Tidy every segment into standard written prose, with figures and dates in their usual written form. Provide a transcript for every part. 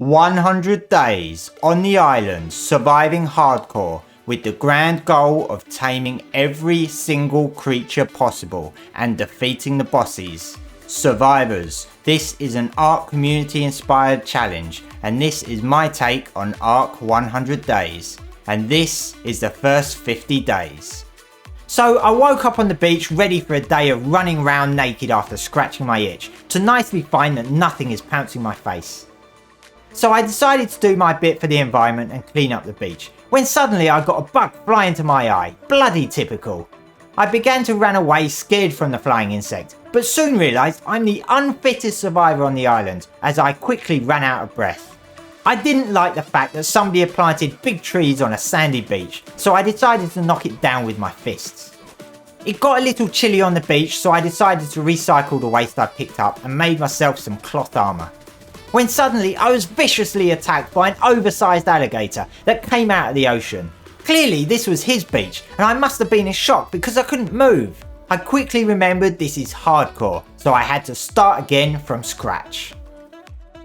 100 days on the island surviving hardcore with the grand goal of taming every single creature possible and defeating the bosses. Survivors, this is an Ark community inspired challenge and this is my take on Ark 100 days, and this is the first 50 days. So I woke up on the beach ready for a day of running around naked after scratching my itch, to nicely find that nothing is pouncing my face. So I decided to do my bit for the environment and clean up the beach, when suddenly I got a bug fly into my eye. Bloody typical. I began to run away scared from the flying insect, but soon realised I'm the unfittest survivor on the island as I quickly ran out of breath. I didn't like the fact that somebody had planted big trees on a sandy beach, so I decided to knock it down with my fists. It got a little chilly on the beach, so I decided to recycle the waste I picked up and made myself some cloth armour. When suddenly I was viciously attacked by an oversized alligator that came out of the ocean. Clearly this was his beach and I must have been in shock because I couldn't move. I quickly remembered this is hardcore, so I had to start again from scratch.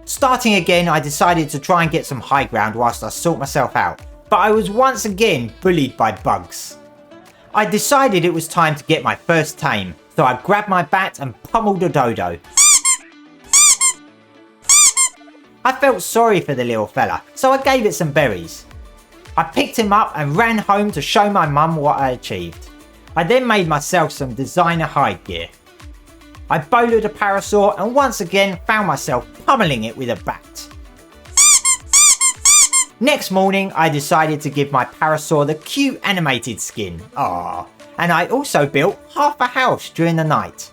Starting again, I decided to try and get some high ground whilst I sort myself out, but I was once again bullied by bugs. I decided it was time to get my first tame, so I grabbed my bat and pummeled a dodo. I felt sorry for the little fella, so I gave it some berries. I picked him up and ran home to show my mum what I achieved. I then made myself some designer hide gear. I bowled a parasaur and once again found myself pummeling it with a bat. Next morning I decided to give my parasaur the cute animated skin. Aww. And I also built half a house during the night.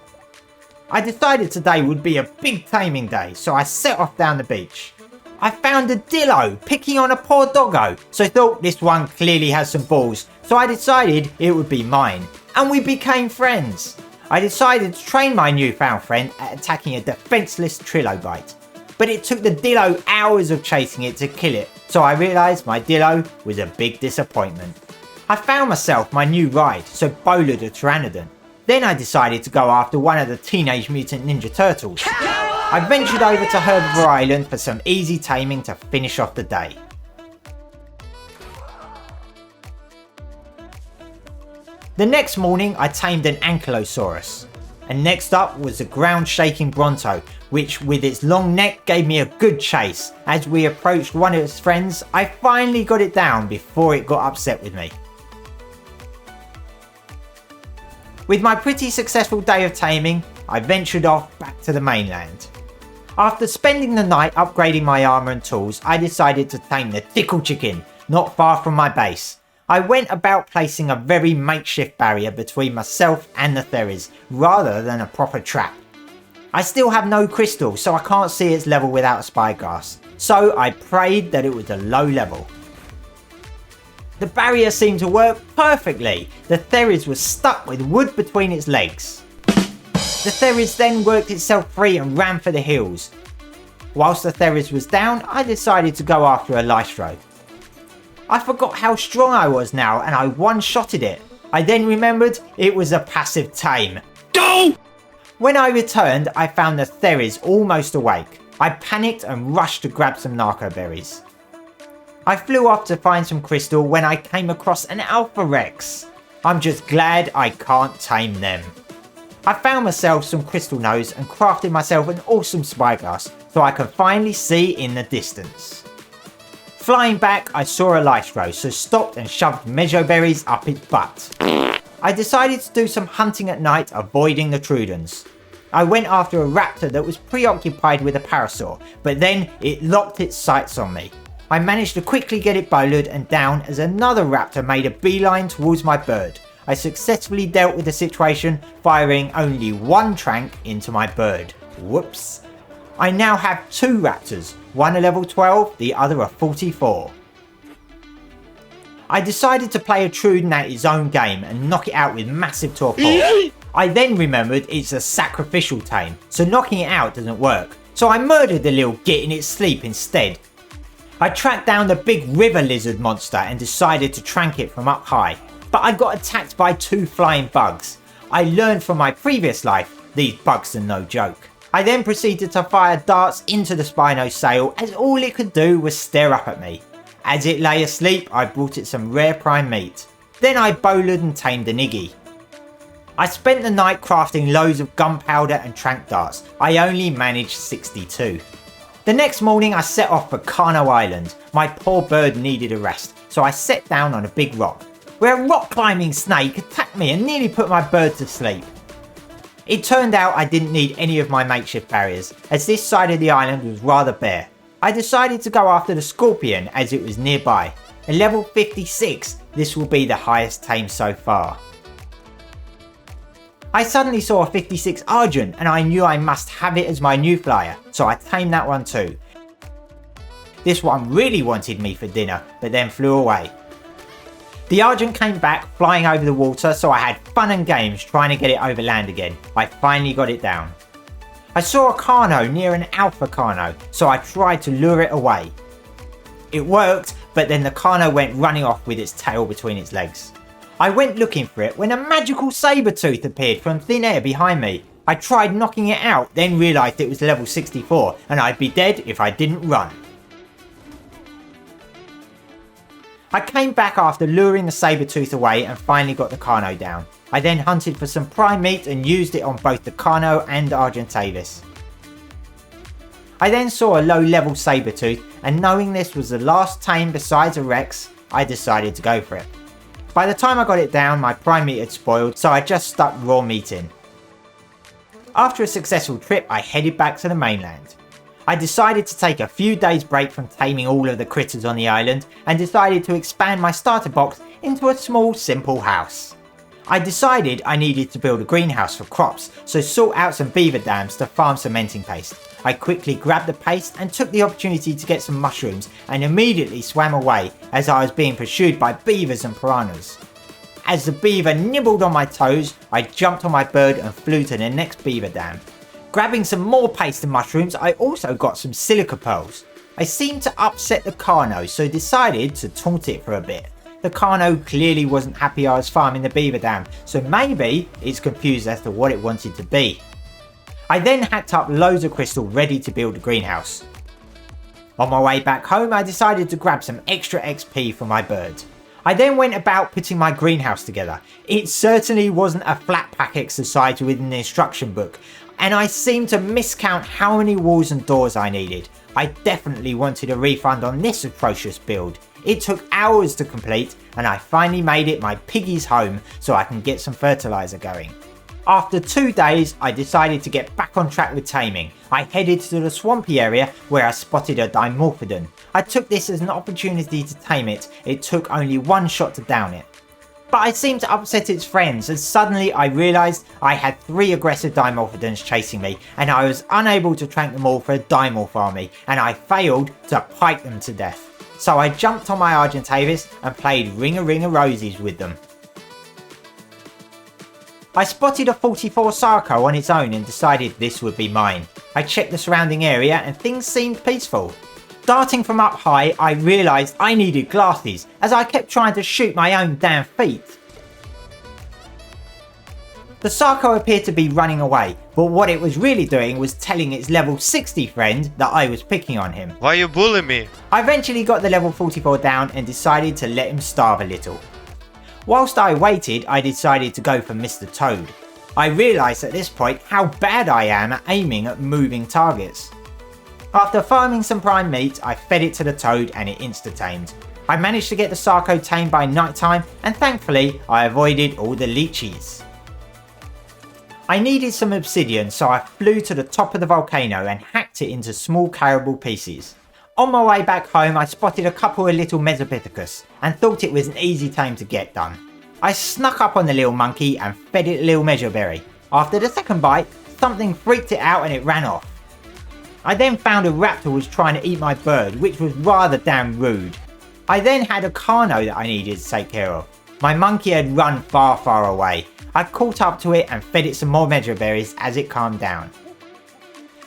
I decided today would be a big taming day, so I set off down the beach. I found a dillo picking on a poor doggo, so I thought this one clearly has some balls, so I decided it would be mine, and we became friends. I decided to train my newfound friend at attacking a defenceless trilobite, but it took the dillo hours of chasing it to kill it, so I realised my dillo was a big disappointment. I found myself my new ride, so bowled a pteranodon. Then I decided to go after one of the Teenage Mutant Ninja Turtles. I ventured over to Herbivore Island for some easy taming to finish off the day. The next morning I tamed an Ankylosaurus. And next up was the ground shaking Bronto, which with its long neck gave me a good chase. As we approached one of its friends, I finally got it down before it got upset with me. With my pretty successful day of taming, I ventured off back to the mainland. After spending the night upgrading my armour and tools, I decided to tame the Tickle Chicken, not far from my base. I went about placing a very makeshift barrier between myself and the Theris, rather than a proper trap. I still have no crystal, so I can't see its level without a spyglass, so I prayed that it was a low level. The barrier seemed to work perfectly. The Theris was stuck with wood between its legs. The Theris then worked itself free and ran for the hills. Whilst the Theris was down, I decided to go after a Lystro. I forgot how strong I was now and I one-shotted it. I then remembered it was a passive tame. Go! When I returned, I found the Theris almost awake. I panicked and rushed to grab some narco berries. I flew off to find some crystal when I came across an Alpha Rex. I'm just glad I can't tame them. I found myself some crystal nose and crafted myself an awesome spyglass so I could finally see in the distance. Flying back I saw a Lystro, so stopped and shoved mejo berries up its butt. I decided to do some hunting at night, avoiding the Trudons. I went after a raptor that was preoccupied with a parasaur, but then it locked its sights on me. I managed to quickly get it bowled and down as another raptor made a beeline towards my bird. I successfully dealt with the situation, firing only one trank into my bird. Whoops. I now have two raptors, one a level 12, the other a 44. I decided to play a Trudon at his own game and knock it out with massive torpor. I then remembered it's a sacrificial tame, so knocking it out doesn't work. So I murdered the little git in its sleep instead. I tracked down the big river lizard monster and decided to trank it from up high, but I got attacked by two flying bugs. I learned from my previous life, these bugs are no joke. I then proceeded to fire darts into the Spino's sail as all it could do was stare up at me. As it lay asleep, I brought it some rare prime meat. Then I bowlered and tamed an Iggy. I spent the night crafting loads of gunpowder and trank darts. I only managed 62. The next morning I set off for Kano Island. My poor bird needed a rest, so I sat down on a big rock, where a rock climbing snake attacked me and nearly put my bird to sleep. It turned out I didn't need any of my makeshift barriers, as this side of the island was rather bare. I decided to go after the scorpion as it was nearby. At level 56, this will be the highest tame so far. I suddenly saw a 56 Argent and I knew I must have it as my new flyer, so I tamed that one too. This one really wanted me for dinner, but then flew away. The Argent came back flying over the water, so I had fun and games trying to get it over land again. I finally got it down. I saw a Kano near an Alpha Kano, so I tried to lure it away. It worked, but then the Kano went running off with its tail between its legs. I went looking for it when a magical saber-tooth appeared from thin air behind me. I tried knocking it out, then realised it was level 64 and I'd be dead if I didn't run. I came back after luring the saber-tooth away and finally got the Kano down. I then hunted for some prime meat and used it on both the Kano and Argentavis. I then saw a low level saber-tooth, and knowing this was the last tame besides a Rex, I decided to go for it. By the time I got it down, my prime meat had spoiled, so I just stuck raw meat in. After a successful trip, I headed back to the mainland. I decided to take a few days break from taming all of the critters on the island and decided to expand my starter box into a small simple house. I decided I needed to build a greenhouse for crops, so sought out some beaver dams to farm cementing paste. I quickly grabbed the paste and took the opportunity to get some mushrooms and immediately swam away as I was being pursued by beavers and piranhas. As the beaver nibbled on my toes, I jumped on my bird and flew to the next beaver dam. Grabbing some more paste and mushrooms, I also got some silica pearls. I seemed to upset the Kano, so decided to taunt it for a bit. The Kano clearly wasn't happy I was farming the beaver dam, so maybe it's confused as to what it wanted to be. I then hacked up loads of crystal ready to build a greenhouse. On my way back home, I decided to grab some extra XP for my bird. I then went about putting my greenhouse together. It certainly wasn't a flat pack exercise within the instruction book, and I seemed to miscount how many walls and doors I needed. I definitely wanted a refund on this atrocious build. It took hours to complete, and I finally made it my piggy's home so I can get some fertilizer going. After 2 days, I decided to get back on track with taming. I headed to the swampy area where I spotted a Dimorphodon. I took this as an opportunity to tame it. It took only one shot to down it. But I seemed to upset its friends, as suddenly I realised I had 3 aggressive Dimorphodons chasing me, and I was unable to trank them all for a Dimorph army, and I failed to pike them to death. So I jumped on my Argentavis and played Ring-a-Ring-a-Rosies with them. I spotted a 44 Sarco on its own and decided this would be mine. I checked the surrounding area and things seemed peaceful. Darting from up high, I realised I needed glasses as I kept trying to shoot my own damn feet. The Sarco appeared to be running away, but what it was really doing was telling its level 60 friend that I was picking on him. Why you bullying me? I eventually got the level 44 down and decided to let him starve a little. Whilst I waited, I decided to go for Mr. Toad. I realised at this point how bad I am at aiming at moving targets. After farming some prime meat, I fed it to the toad and it insta-tamed. I managed to get the Sarco tamed by night time, and thankfully I avoided all the leeches. I needed some obsidian, so I flew to the top of the volcano and hacked it into small carable pieces. On my way back home, I spotted a couple of little Mesopithecus and thought it was an easy tame to get done. I snuck up on the little monkey and fed it a little measureberry. After the second bite, something freaked it out and it ran off. I then found a raptor was trying to eat my bird, which was rather damn rude. I then had a Kano that I needed to take care of. My monkey had run far away. I caught up to it and fed it some more measureberries as it calmed down.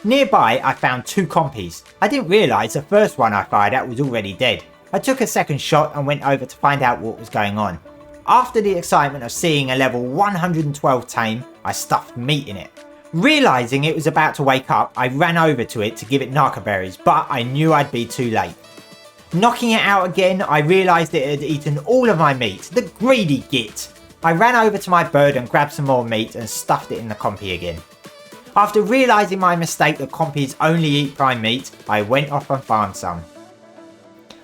Nearby, I found 2 compies. I didn't realise the first one I fired at was already dead. I took a second shot and went over to find out what was going on. After the excitement of seeing a level 112 tame, I stuffed meat in it. Realising it was about to wake up, I ran over to it to give it narco berries, but I knew I'd be too late. Knocking it out again, I realised it had eaten all of my meat, the greedy git. I ran over to my bird and grabbed some more meat and stuffed it in the compy again. After realising my mistake that compies only eat prime meat, I went off and farmed some.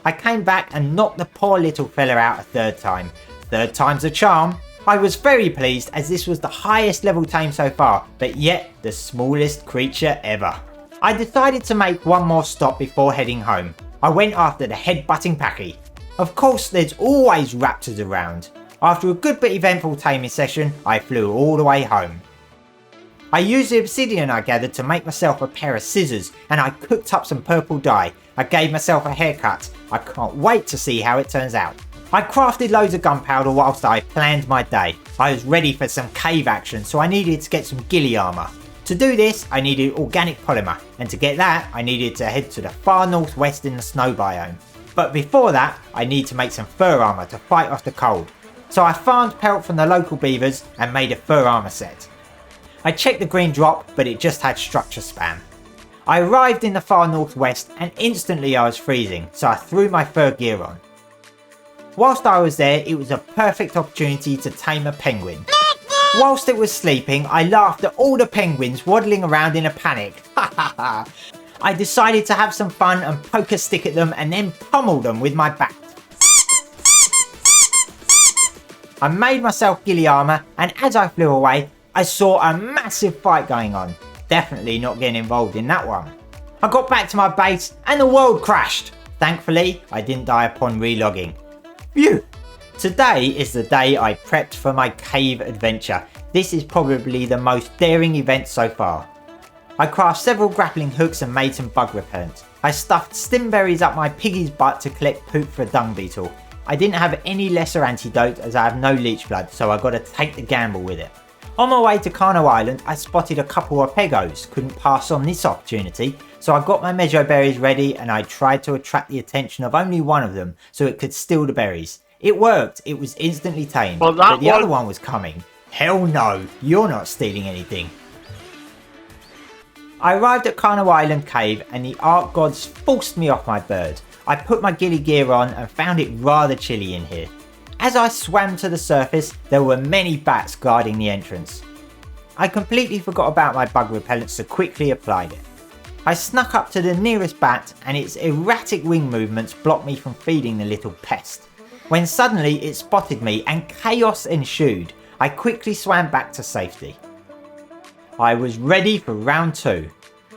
I came back and knocked the poor little fella out a third time. Third time's a charm. I was very pleased as this was the highest level tame so far, but yet the smallest creature ever. I decided to make one more stop before heading home. I went after the head-butting packy. Of course there's always raptors around. After a good but eventful taming session, I flew all the way home. I used the obsidian I gathered to make myself a pair of scissors, and I cooked up some purple dye. I gave myself a haircut. I can't wait to see how it turns out. I crafted loads of gunpowder whilst I planned my day. I was ready for some cave action, so I needed to get some ghillie armour. To do this, I needed organic polymer, and to get that, I needed to head to the far northwest in the snow biome. But before that, I need to make some fur armour to fight off the cold. So I farmed pelt from the local beavers and made a fur armour set. I checked the green drop, but it just had structure spam. I arrived in the far northwest and instantly I was freezing, so I threw my fur gear on. Whilst I was there, it was a perfect opportunity to tame a penguin. Whilst it was sleeping, I laughed at all the penguins waddling around in a panic. I decided to have some fun and poke a stick at them and then pummel them with my bat. I made myself ghillie armour, and as I flew away, I saw a massive fight going on. Definitely not getting involved in that one. I got back to my base and the world crashed. Thankfully, I didn't die upon relogging. Phew! Today is the day I prepped for my cave adventure. This is probably the most daring event so far. I crafted several grappling hooks and made some bug repellent. I stuffed stimberries up my piggy's butt to collect poop for a dung beetle. I didn't have any lesser antidote as I have no leech blood, so I gotta take the gamble with it. On my way to Carno Island, I spotted a couple of pegos. Couldn't pass on this opportunity, so I got my mejo berries ready and I tried to attract the attention of only one of them so it could steal the berries. It worked, it was instantly tamed, but the other one was coming. Hell no, you're not stealing anything. I arrived at Carno Island cave and the Ark gods forced me off my bird. I put my ghillie gear on and found it rather chilly in here. As I swam to the surface, there were many bats guarding the entrance. I completely forgot about my bug repellent, so quickly applied it. I snuck up to the nearest bat and its erratic wing movements blocked me from feeding the little pest. When suddenly it spotted me and chaos ensued. I quickly swam back to safety. I was ready for round 2.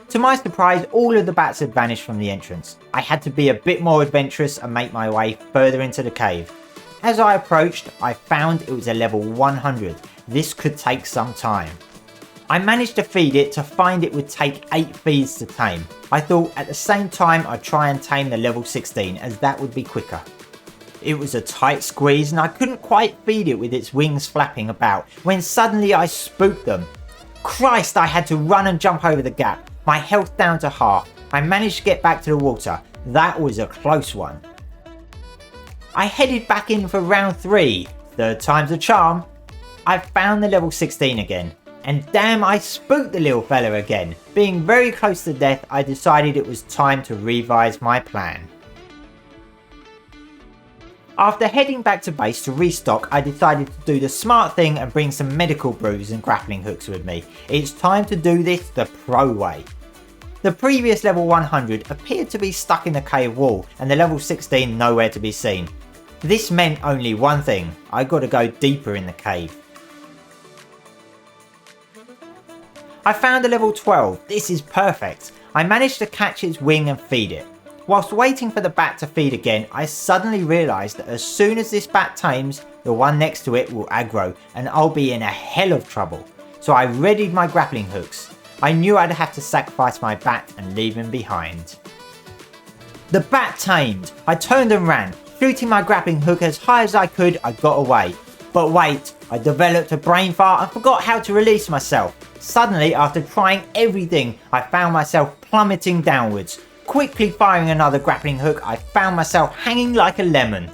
To my surprise, all of the bats had vanished from the entrance. I had to be a bit more adventurous and make my way further into the cave. As I approached, I found it was a level 100. This could take some time. I managed to feed it to find it would take 8 feeds to tame. I thought at the same time I'd try and tame the level 16 as that would be quicker. It was a tight squeeze and I couldn't quite feed it with its wings flapping about when suddenly I spooked them. Christ, I had to run and jump over the gap. My health down to half. I managed to get back to the water. That was a close one. I headed back in for round 3. Third time's a charm. I found the level 16 again. And damn, I spooked the little fella again. Being very close to death, I decided it was time to revise my plan. After heading back to base to restock, I decided to do the smart thing and bring some medical brews and grappling hooks with me. It's time to do this the pro way. The previous level 100 appeared to be stuck in the cave wall and the level 16 nowhere to be seen. This meant only one thing, I gotta go deeper in the cave. I found a level 12, this is perfect. I managed to catch its wing and feed it. Whilst waiting for the bat to feed again, I suddenly realised that as soon as this bat tames, the one next to it will aggro and I'll be in a hell of trouble. So I readied my grappling hooks. I knew I'd have to sacrifice my bat and leave him behind. The bat tamed. I turned and ran. Shooting my grappling hook as high as I could, I got away. But wait, I developed a brain fart and forgot how to release myself. Suddenly, after trying everything, I found myself plummeting downwards. Quickly firing another grappling hook, I found myself hanging like a lemon.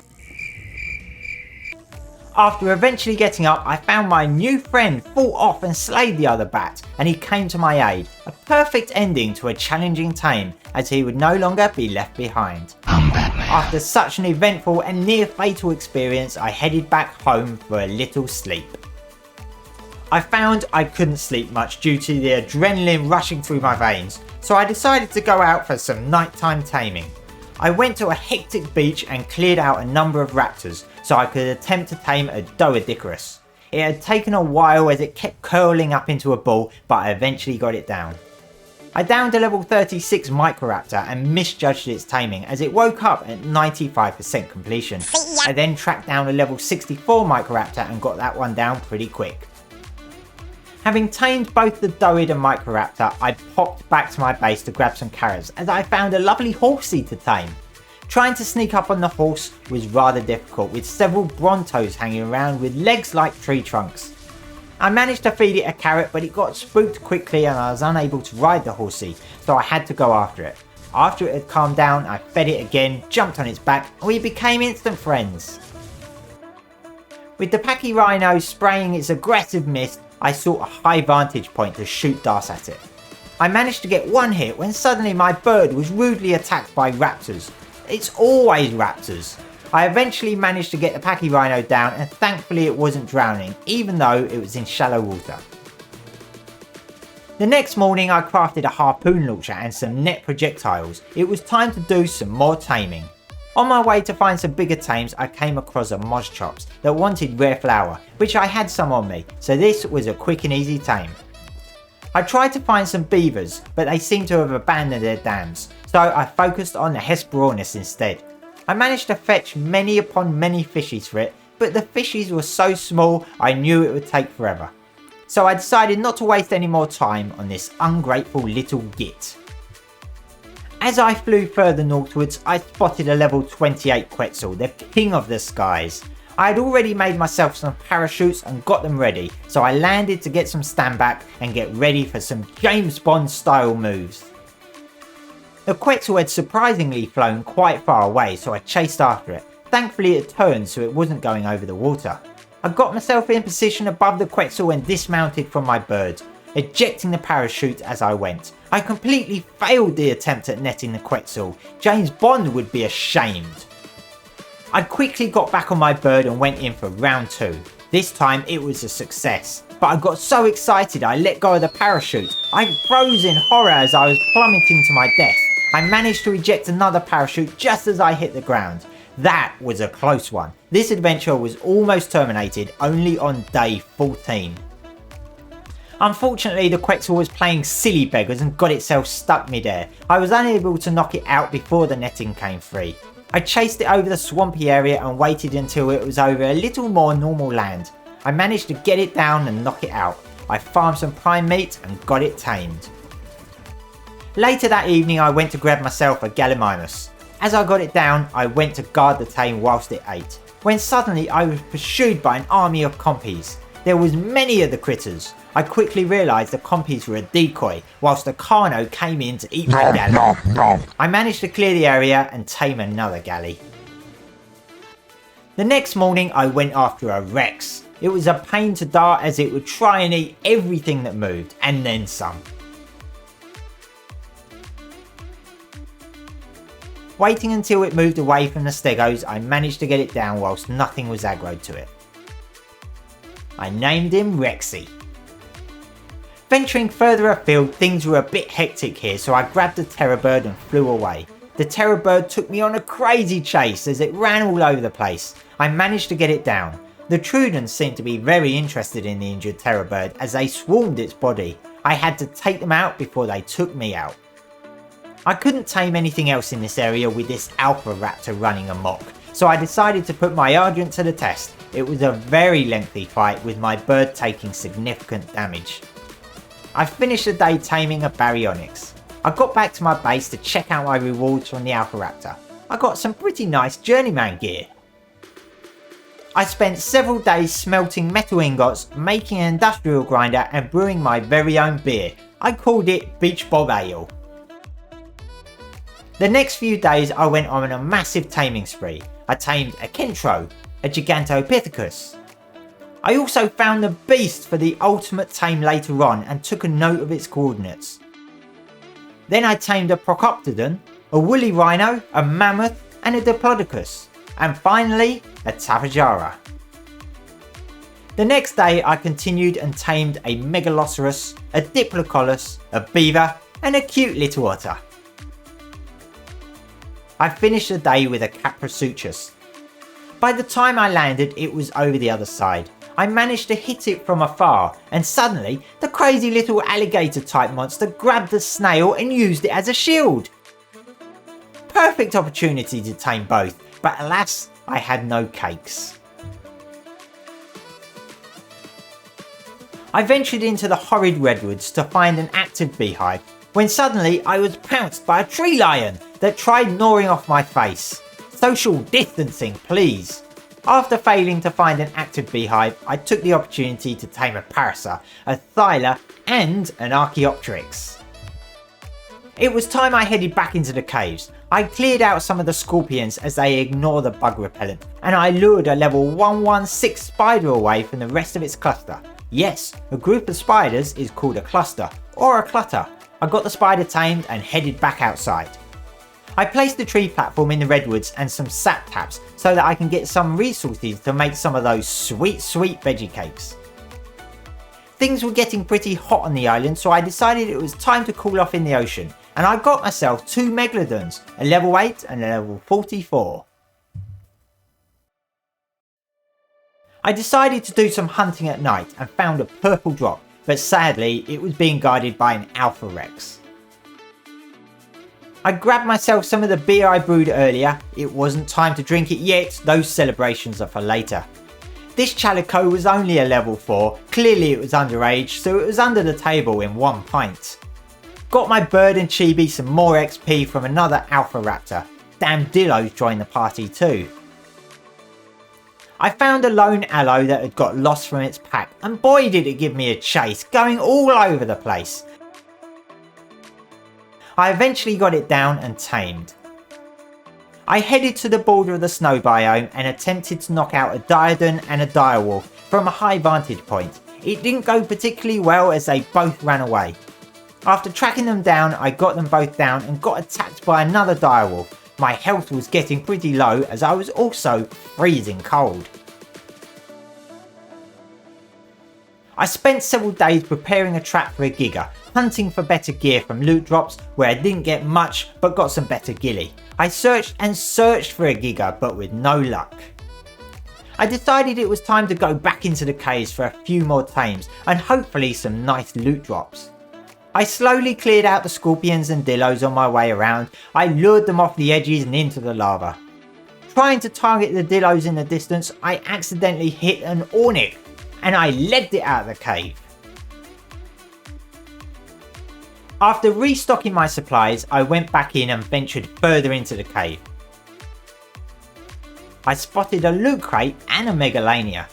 After eventually getting up, I found my new friend fought off and slayed the other bat, and he came to my aid. A perfect ending to a challenging tame, as he would no longer be left behind. After such an eventful and near fatal experience, I headed back home for a little sleep. I found I couldn't sleep much due to the adrenaline rushing through my veins, so I decided to go out for some nighttime taming. I went to a hectic beach and cleared out a number of raptors so I could attempt to tame a Doedicurus. It had taken a while as it kept curling up into a ball, but I eventually got it down. I downed a level 36 Microraptor and misjudged its taming as it woke up at 95% completion. I then tracked down a level 64 Microraptor and got that one down pretty quick. Having tamed both the Doed and Microraptor, I popped back to my base to grab some carrots as I found a lovely horsey to tame. Trying to sneak up on the horse was rather difficult, with several brontos hanging around with legs like tree trunks. I managed to feed it a carrot, but it got spooked quickly and I was unable to ride the horsey, so I had to go after it. After it had calmed down, I fed it again, jumped on its back, and we became instant friends. With the Pachyrhino spraying its aggressive mist, I sought a high vantage point to shoot darts at it. I managed to get one hit when suddenly my bird was rudely attacked by raptors. It's always raptors. I eventually managed to get the Pachyrhino down, and thankfully it wasn't drowning, even though it was in shallow water. The next morning I crafted a harpoon launcher and some net projectiles. It was time to do some more taming. On my way to find some bigger tames, I came across a Moschops that wanted rare flour, which I had some on me, so this was a quick and easy tame. I tried to find some beavers, but they seemed to have abandoned their dams, so I focused on the Hesperornis instead. I managed to fetch many upon many fishies for it, but the fishies were so small I knew it would take forever. So I decided not to waste any more time on this ungrateful little git. As I flew further northwards, I spotted a level 28 Quetzal, the king of the skies. I had already made myself some parachutes and got them ready, so I landed to get some standback and get ready for some James Bond style moves. The Quetzal had surprisingly flown quite far away, so I chased after it. Thankfully it turned so it wasn't going over the water. I got myself in position above the Quetzal and dismounted from my bird, ejecting the parachute as I went. I completely failed the attempt at netting the Quetzal. James Bond would be ashamed. I quickly got back on my bird and went in for round 2. This time it was a success, but I got so excited I let go of the parachute. I froze in horror as I was plummeting to my death. I managed to eject another parachute just as I hit the ground. That was a close one. This adventure was almost terminated only on day 14. Unfortunately, the Quetzal was playing silly beggars and got itself stuck midair. I was unable to knock it out before the netting came free. I chased it over the swampy area and waited until it was over a little more normal land. I managed to get it down and knock it out. I farmed some prime meat and got it tamed. Later that evening I went to grab myself a Gallimimus. As I got it down, I went to guard the tame whilst it ate, when suddenly I was pursued by an army of compies. There was many of the critters. I quickly realised the compies were a decoy, whilst the Carno came in to eat my galley. I managed to clear the area and tame another galley. The next morning I went after a Rex. It was a pain to dart as it would try and eat everything that moved, and then some. Waiting until it moved away from the stegos, I managed to get it down whilst nothing was aggroed to it. I named him Rexy. Venturing further afield, things were a bit hectic here, so I grabbed the terror bird and flew away. The terror bird took me on a crazy chase as it ran all over the place. I managed to get it down. The Trudens seemed to be very interested in the injured terror bird as they swarmed its body. I had to take them out before they took me out. I couldn't tame anything else in this area with this alpha raptor running amok, so I decided to put my Ardent to the test. It was a very lengthy fight with my bird taking significant damage. I finished the day taming a Baryonyx. I got back to my base to check out my rewards from the alpha raptor. I got some pretty nice journeyman gear. I spent several days smelting metal ingots, making an industrial grinder and brewing my very own beer. I called it Beach Bob Ale. The next few days I went on a massive taming spree. I tamed a Kentro, a Gigantopithecus, I also found the beast for the ultimate tame later on and took a note of its coordinates. Then I tamed a Procoptodon, a woolly rhino, a mammoth and a Diplodocus, and finally a Tapejara. The next day I continued and tamed a Megaloceros, a Diplocolus, a beaver and a cute little otter. I finished the day with a Caprasuchus. By the time I landed it was over the other side. I managed to hit it from afar and suddenly the crazy little alligator type monster grabbed the snail and used it as a shield. Perfect opportunity to tame both, but alas, I had no cakes. I ventured into the horrid redwoods to find an active beehive when suddenly I was pounced by a tree lion that tried gnawing off my face. Social distancing please. After failing to find an active beehive, I took the opportunity to tame a Parasa, a Thyla and an Archaeopteryx. It was time I headed back into the caves. I cleared out some of the scorpions as they ignore the bug repellent, and I lured a level 116 spider away from the rest of its cluster. Yes, a group of spiders is called a cluster, or a clutter. I got the spider tamed and headed back outside. I placed the tree platform in the redwoods and some sap taps so that I can get some resources to make some of those sweet veggie cakes. Things were getting pretty hot on the island, so I decided it was time to cool off in the ocean, and I got myself 2 Megalodons, a level 8 and a level 44. I decided to do some hunting at night and found a purple drop, but sadly it was being guided by an Alpha Rex. I grabbed myself some of the beer I brewed earlier. It wasn't time to drink it yet, those celebrations are for later. This Chalico was only a level 4, clearly it was underage, so it was under the table in 1 pint. Got my bird and chibi some more XP from another Alpha Raptor. Damn Dillos joined the party too. I found a lone aloe that had got lost from its pack, and boy did it give me a chase, going all over the place. I eventually got it down and tamed. I headed to the border of the snow biome and attempted to knock out a Diodon and a Direwolf from a high vantage point. It didn't go particularly well as they both ran away. After tracking them down, I got them both down and got attacked by another Direwolf. My health was getting pretty low as I was also freezing cold. I spent several days preparing a trap for a Giga, hunting for better gear from loot drops where I didn't get much but got some better ghillie. I searched and searched for a Giga but with no luck. I decided it was time to go back into the caves for a few more tames and hopefully some nice loot drops. I slowly cleared out the scorpions and dillos on my way around. I lured them off the edges and into the lava. Trying to target the dillos in the distance, I accidentally hit an Ornith and I legged it out of the cave. After restocking my supplies, I went back in and ventured further into the cave. I spotted a loot crate and a Megalania.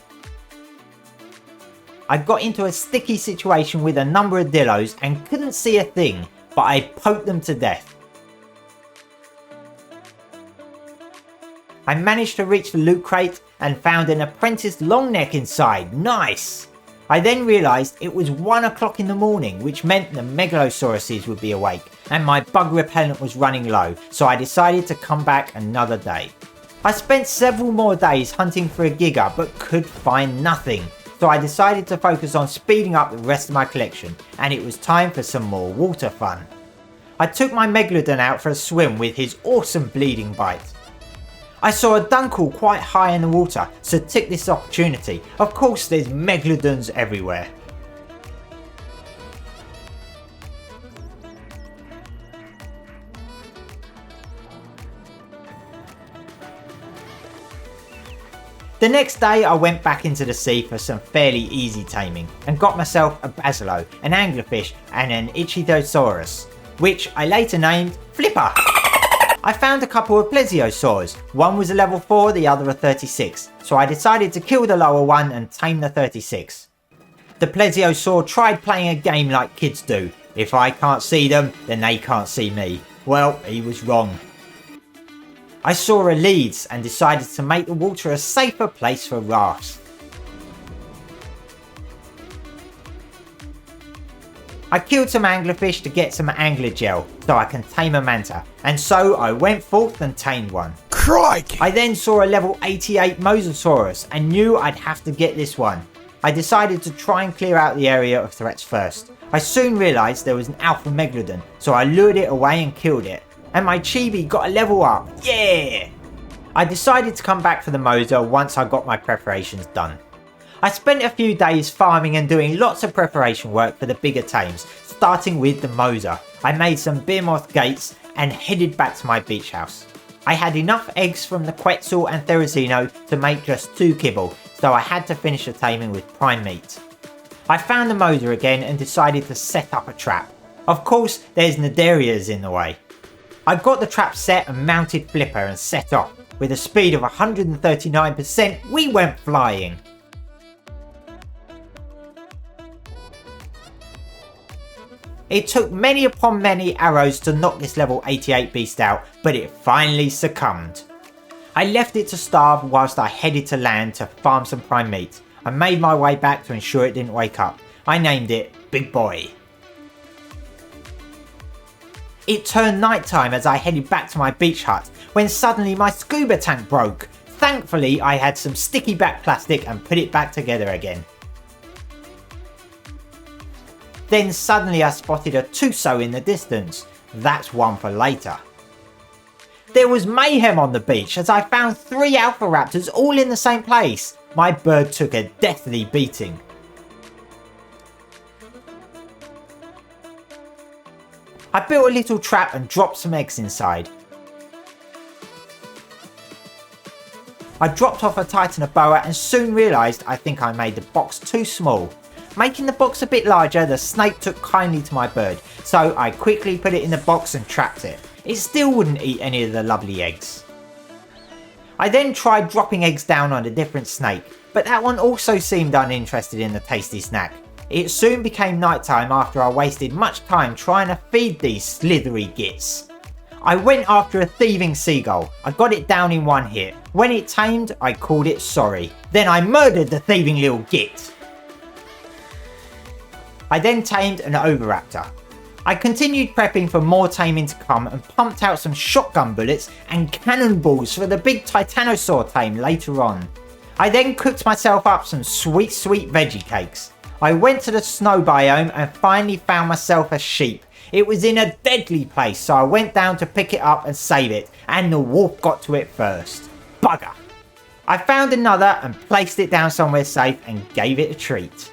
I got into a sticky situation with a number of dillos and couldn't see a thing, but I poked them to death. I managed to reach the loot crate and found an apprentice longneck inside. Nice! I then realised it was 1 o'clock in the morning, which meant the Megalosauruses would be awake and my bug repellent was running low, so I decided to come back another day. I spent several more days hunting for a Giga but could find nothing, so I decided to focus on speeding up the rest of my collection, and it was time for some more water fun. I took my Megalodon out for a swim with his awesome bleeding bite. I saw a Dunkel quite high in the water, so took this opportunity. Of course there's Megalodons everywhere. The next day I went back into the sea for some fairly easy taming and got myself a Basilo, an anglerfish and an Ichthyosaurus, which I later named Flipper. I found a couple of plesiosaurs. One was a level 4, the other a 36, so I decided to kill the lower one and tame the 36. The plesiosaur tried playing a game like kids do. If I can't see them, then they can't see me. Well, he was wrong. I saw a leads and decided to make the water a safer place for rafts. I killed some anglerfish to get some angler gel so I can tame a manta, and so I went forth and tamed one. Crikey! I then saw a level 88 Mosasaurus and knew I'd have to get this one. I decided to try and clear out the area of threats first. I soon realised there was an alpha megalodon, so I lured it away and killed it. And my chibi got a level up, yeah! I decided to come back for the Mosa once I got my preparations done. I spent a few days farming and doing lots of preparation work for the bigger tames, starting with the Mosa. I made some beer moth gates and headed back to my beach house. I had enough eggs from the Quetzal and Therizino to make just 2 kibble, so I had to finish the taming with prime meat. I found the Mosa again and decided to set up a trap. Of course, there's Nadarias in the way. I got the trap set and mounted Flipper and set off. With a speed of 139%, we went flying. It took many upon many arrows to knock this level 88 beast out, but it finally succumbed. I left it to starve whilst I headed to land to farm some prime meat. I made my way back to ensure it didn't wake up. I named it Big Boy. It turned night time as I headed back to my beach hut, when suddenly my scuba tank broke. Thankfully I had some sticky back plastic and put it back together again. Then suddenly I spotted a Tuso in the distance. That's one for later. There was mayhem on the beach as I found 3 alpha raptors all in the same place. My bird took a deathly beating. I built a little trap and dropped some eggs inside. I dropped off a Titan boa and soon realised I think I made the box too small. Making the box a bit larger, the snake took kindly to my bird, so I quickly put it in the box and trapped it. It still wouldn't eat any of the lovely eggs. I then tried dropping eggs down on a different snake, but that one also seemed uninterested in the tasty snack. It soon became nighttime after I wasted much time trying to feed these slithery gits. I went after a thieving seagull. I got it down in one hit. When it tamed, I called it sorry. Then I murdered the thieving little git. I then tamed an oviraptor. I continued prepping for more taming to come and pumped out some shotgun bullets and cannonballs for the big titanosaur tame later on. I then cooked myself up some sweet veggie cakes. I went to the snow biome and finally found myself a sheep. It was in a deadly place, so I went down to pick it up and save it, and the wolf got to it first. Bugger! I found another and placed it down somewhere safe and gave it a treat.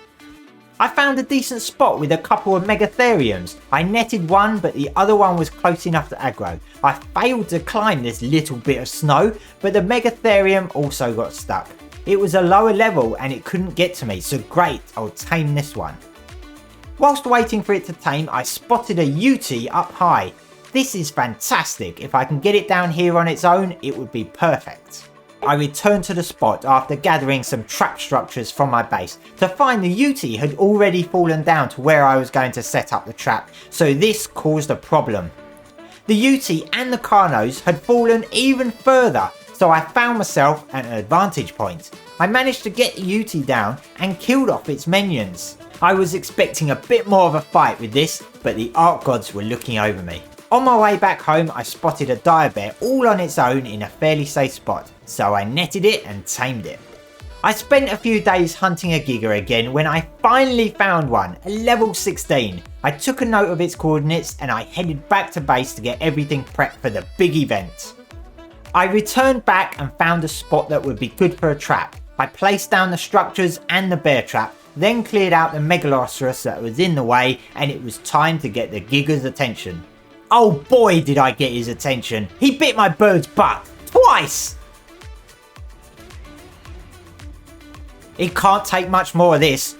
I found a decent spot with a couple of megatheriums. I netted one, but the other one was close enough to aggro. I failed to climb this little bit of snow, but the megatherium also got stuck. It was a lower level and it couldn't get to me, so great, I'll tame this one. Whilst waiting for it to tame, I spotted a Yeti up high. This is fantastic. If I can get it down here on its own, it would be perfect. I returned to the spot after gathering some trap structures from my base to find the Yeti had already fallen down to where I was going to set up the trap, so this caused a problem. The Yeti and the Carnos had fallen even further, so I found myself at an advantage point. I managed to get the Yeti down and killed off its minions. I was expecting a bit more of a fight with this, but the Ark gods were looking over me. On my way back home, I spotted a dire bear all on its own in a fairly safe spot, so I netted it and tamed it. I spent a few days hunting a giga again when I finally found one, a level 16. I took a note of its coordinates and I headed back to base to get everything prepped for the big event. I returned back and found a spot that would be good for a trap. I placed down the structures and the bear trap, then cleared out the Megalosaurus that was in the way, and it was time to get the giga's attention. Oh boy did I get his attention. He bit my bird's butt twice. It can't take much more of this.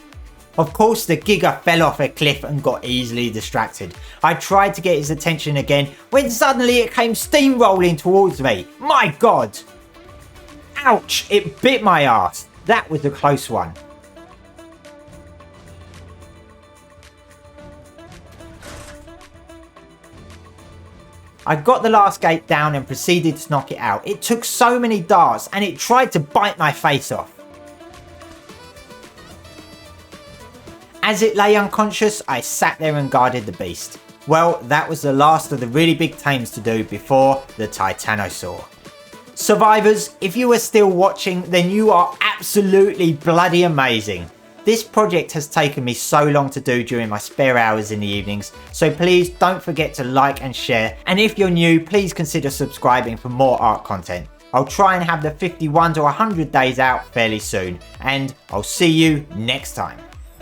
Of course the giga fell off a cliff and got easily distracted. I tried to get his attention again when suddenly it came steamrolling towards me. My god! Ouch! It bit my ass. That was a close one. I got the last gate down and proceeded to knock it out. It took so many darts and it tried to bite my face off. As it lay unconscious, I sat there and guarded the beast. Well, that was the last of the really big tames to do before the Titanosaur. Survivors, if you are still watching, then you are absolutely bloody amazing. This project has taken me so long to do during my spare hours in the evenings, so please don't forget to like and share, and if you're new, please consider subscribing for more art content. I'll try and have the 51 to 100 days out fairly soon, and I'll see you next time.